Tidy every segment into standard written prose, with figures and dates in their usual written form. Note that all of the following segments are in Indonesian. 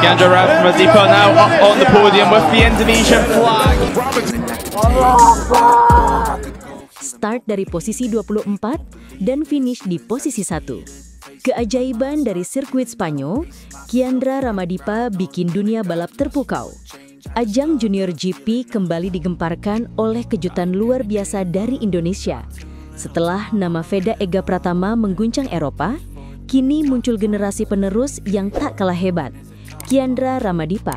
Kiandra Ramadipa now up on the podium with the Indonesian flag. Start dari posisi 24 dan finish di posisi 1. Keajaiban dari sirkuit Spanyol, Kiandra Ramadipa bikin dunia balap terpukau. Ajang Junior GP kembali digemparkan oleh kejutan luar biasa dari Indonesia. Setelah nama Veda Ega Pratama mengguncang Eropa, kini muncul generasi penerus yang tak kalah hebat, Kiandra Ramadipa.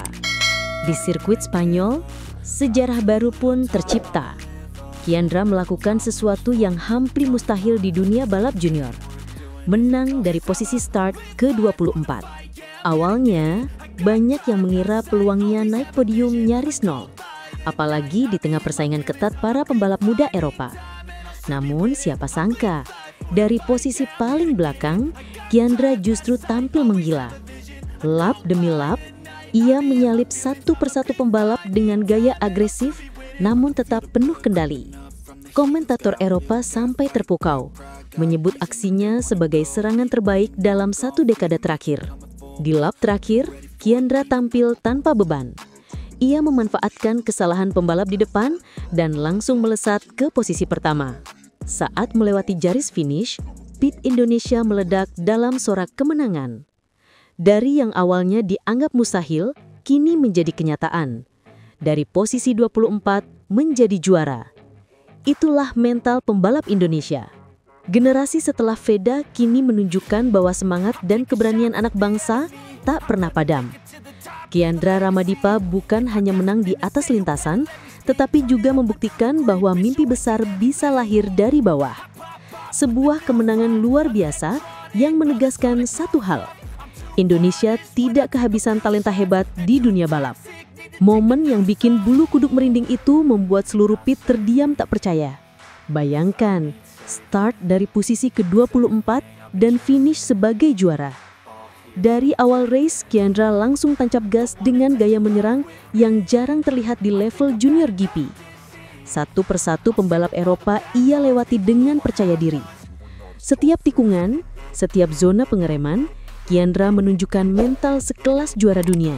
Di sirkuit Spanyol, sejarah baru pun tercipta. Kiandra melakukan sesuatu yang hampir mustahil di dunia balap junior. Menang dari posisi start ke-24. Awalnya, banyak yang mengira peluangnya naik podium nyaris nol, apalagi di tengah persaingan ketat para pembalap muda Eropa. Namun siapa sangka, dari posisi paling belakang, Kiandra justru tampil menggila. Lap demi lap, ia menyalip satu persatu pembalap dengan gaya agresif, namun tetap penuh kendali. Komentator Eropa sampai terpukau, menyebut aksinya sebagai serangan terbaik dalam satu dekade terakhir. Di lap terakhir, Kiandra tampil tanpa beban. Ia memanfaatkan kesalahan pembalap di depan dan langsung melesat ke posisi pertama. Saat melewati garis finish, pit Indonesia meledak dalam sorak kemenangan. Dari yang awalnya dianggap mustahil, kini menjadi kenyataan. Dari posisi 24 menjadi juara. Itulah mental pembalap Indonesia. Generasi setelah Veda kini menunjukkan bahwa semangat dan keberanian anak bangsa tak pernah padam. Kiandra Ramadipa bukan hanya menang di atas lintasan, tetapi juga membuktikan bahwa mimpi besar bisa lahir dari bawah. Sebuah kemenangan luar biasa yang menegaskan satu hal. Indonesia tidak kehabisan talenta hebat di dunia balap. Momen yang bikin bulu kuduk merinding itu membuat seluruh pit terdiam tak percaya. Bayangkan, start dari posisi ke-24 dan finish sebagai juara. Dari awal race, Kiandra langsung tancap gas dengan gaya menyerang yang jarang terlihat di level junior GP. Satu persatu pembalap Eropa ia lewati dengan percaya diri. Setiap tikungan, setiap zona pengereman, Kiandra menunjukkan mental sekelas juara dunia.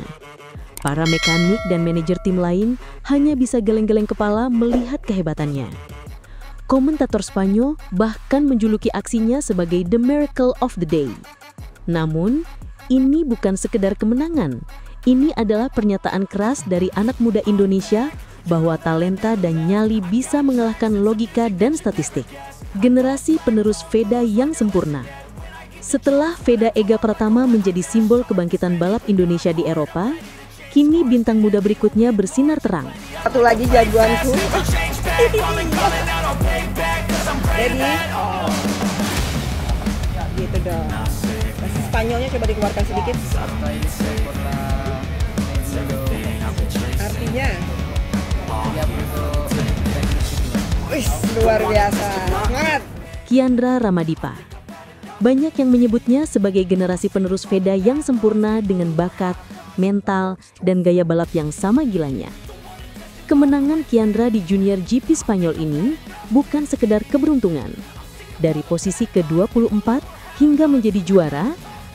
Para mekanik dan manajer tim lain hanya bisa geleng-geleng kepala melihat kehebatannya. Komentator Spanyol bahkan menjuluki aksinya sebagai The Miracle of the Day. Namun, ini bukan sekedar kemenangan. Ini adalah pernyataan keras dari anak muda Indonesia bahwa talenta dan nyali bisa mengalahkan logika dan statistik. Generasi penerus Veda yang sempurna. Setelah Veda Ega Pratama menjadi simbol kebangkitan balap Indonesia di Eropa, kini bintang muda berikutnya bersinar terang. Satu lagi jagoanku. Ready? Gitu dong. Spanyolnya coba dikeluarkan sedikit. Artinya? Wih, luar biasa. Semangat! Kiandra Ramadipa. Banyak yang menyebutnya sebagai generasi penerus Veda yang sempurna dengan bakat, mental, dan gaya balap yang sama gilanya. Kemenangan Kiandra di Junior GP Spanyol ini bukan sekedar keberuntungan. Dari posisi ke-24 hingga menjadi juara,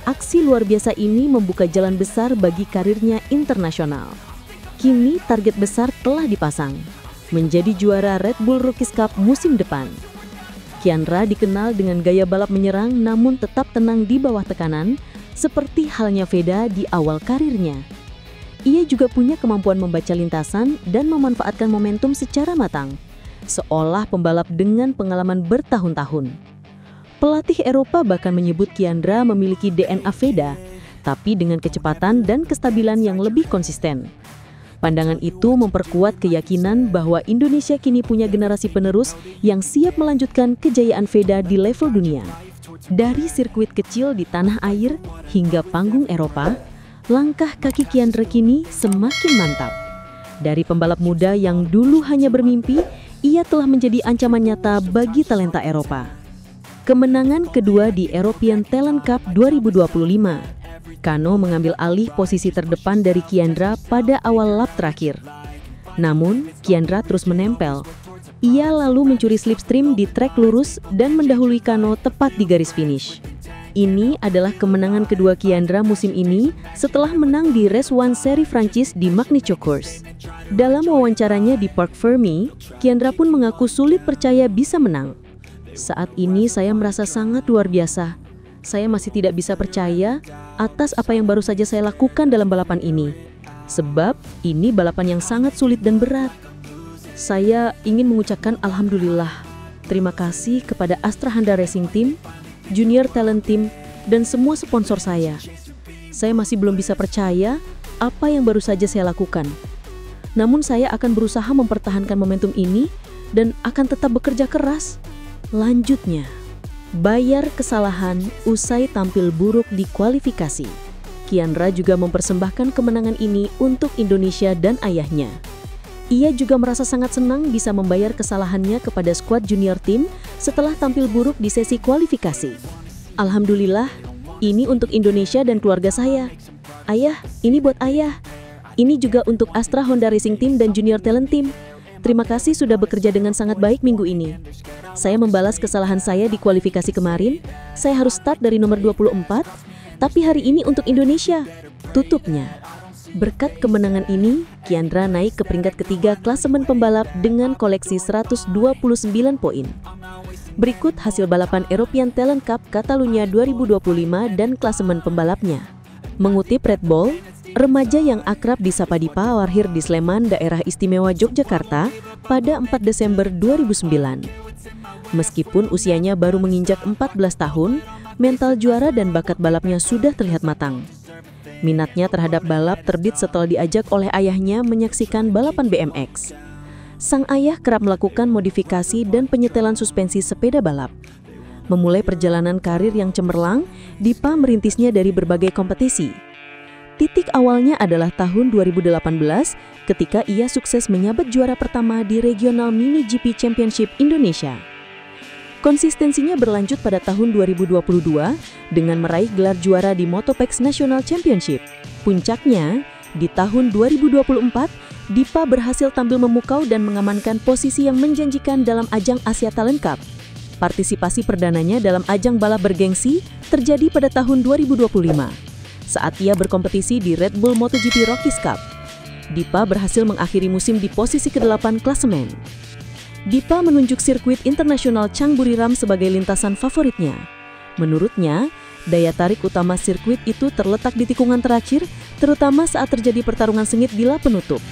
aksi luar biasa ini membuka jalan besar bagi karirnya internasional. Kini target besar telah dipasang, menjadi juara Red Bull Rookies Cup musim depan. Kiandra dikenal dengan gaya balap menyerang namun tetap tenang di bawah tekanan, seperti halnya Veda di awal karirnya. Ia juga punya kemampuan membaca lintasan dan memanfaatkan momentum secara matang, seolah pembalap dengan pengalaman bertahun-tahun. Pelatih Eropa bahkan menyebut Kiandra memiliki DNA Veda, tapi dengan kecepatan dan kestabilan yang lebih konsisten. Pandangan itu memperkuat keyakinan bahwa Indonesia kini punya generasi penerus yang siap melanjutkan kejayaan Veda di level dunia. Dari sirkuit kecil di tanah air hingga panggung Eropa, langkah kaki Kiandra kini semakin mantap. Dari pembalap muda yang dulu hanya bermimpi, ia telah menjadi ancaman nyata bagi talenta Eropa. Kemenangan kedua di European Talent Cup 2025. Kano mengambil alih posisi terdepan dari Kiandra pada awal lap terakhir. Namun, Kiandra terus menempel. Ia lalu mencuri slipstream di trek lurus dan mendahului Kano tepat di garis finish. Ini adalah kemenangan kedua Kiandra musim ini setelah menang di Race 1 seri Prancis di Magny Cours. Dalam wawancaranya di Parc Fermé, Kiandra pun mengaku sulit percaya bisa menang. Saat ini saya merasa sangat luar biasa. Saya masih tidak bisa percaya atas apa yang baru saja saya lakukan dalam balapan ini. Sebab ini balapan yang sangat sulit dan berat. Saya ingin mengucapkan alhamdulillah. Terima kasih kepada Astra Honda Racing Team, Junior Talent Team, dan semua sponsor saya. Saya masih belum bisa percaya apa yang baru saja saya lakukan. Namun saya akan berusaha mempertahankan momentum ini dan akan tetap bekerja keras. Lanjutnya, bayar kesalahan usai tampil buruk di kualifikasi. Kiandra juga mempersembahkan kemenangan ini untuk Indonesia dan ayahnya. Ia juga merasa sangat senang bisa membayar kesalahannya kepada skuad junior tim setelah tampil buruk di sesi kualifikasi. Alhamdulillah, ini untuk Indonesia dan keluarga saya. Ayah, ini buat ayah. Ini juga untuk Astra Honda Racing Team dan Junior Talent Team. Terima kasih sudah bekerja dengan sangat baik minggu ini. Saya membalas kesalahan saya di kualifikasi kemarin. Saya harus start dari nomor 24, tapi hari ini untuk Indonesia. Tutupnya. Berkat kemenangan ini, Kiandra naik ke peringkat ketiga klasemen pembalap dengan koleksi 129 poin. Berikut hasil balapan European Talent Cup Catalunya 2025 dan klasemen pembalapnya. Mengutip Red Bull, remaja yang akrab disapa Dipa lahir di Sleman, Daerah Istimewa Yogyakarta pada 4 Desember 2009. Meskipun usianya baru menginjak 14 tahun, mental juara dan bakat balapnya sudah terlihat matang. Minatnya terhadap balap terbit setelah diajak oleh ayahnya menyaksikan balapan BMX. Sang ayah kerap melakukan modifikasi dan penyetelan suspensi sepeda balap. Memulai perjalanan karir yang cemerlang, Dipa merintisnya dari berbagai kompetisi. Titik awalnya adalah tahun 2018 ketika ia sukses menyabet juara pertama di Regional Mini GP Championship Indonesia. Konsistensinya berlanjut pada tahun 2022 dengan meraih gelar juara di Motopex National Championship. Puncaknya, di tahun 2024, Dipa berhasil tampil memukau dan mengamankan posisi yang menjanjikan dalam ajang Asia Talent Cup. Partisipasi perdananya dalam ajang balap bergengsi terjadi pada tahun 2025, saat ia berkompetisi di Red Bull MotoGP Rockies Cup. Dipa berhasil mengakhiri musim di posisi ke-8 klasemen. Dipa menunjuk sirkuit internasional Changburiram sebagai lintasan favoritnya. Menurutnya, daya tarik utama sirkuit itu terletak di tikungan terakhir, terutama saat terjadi pertarungan sengit di lap penutup.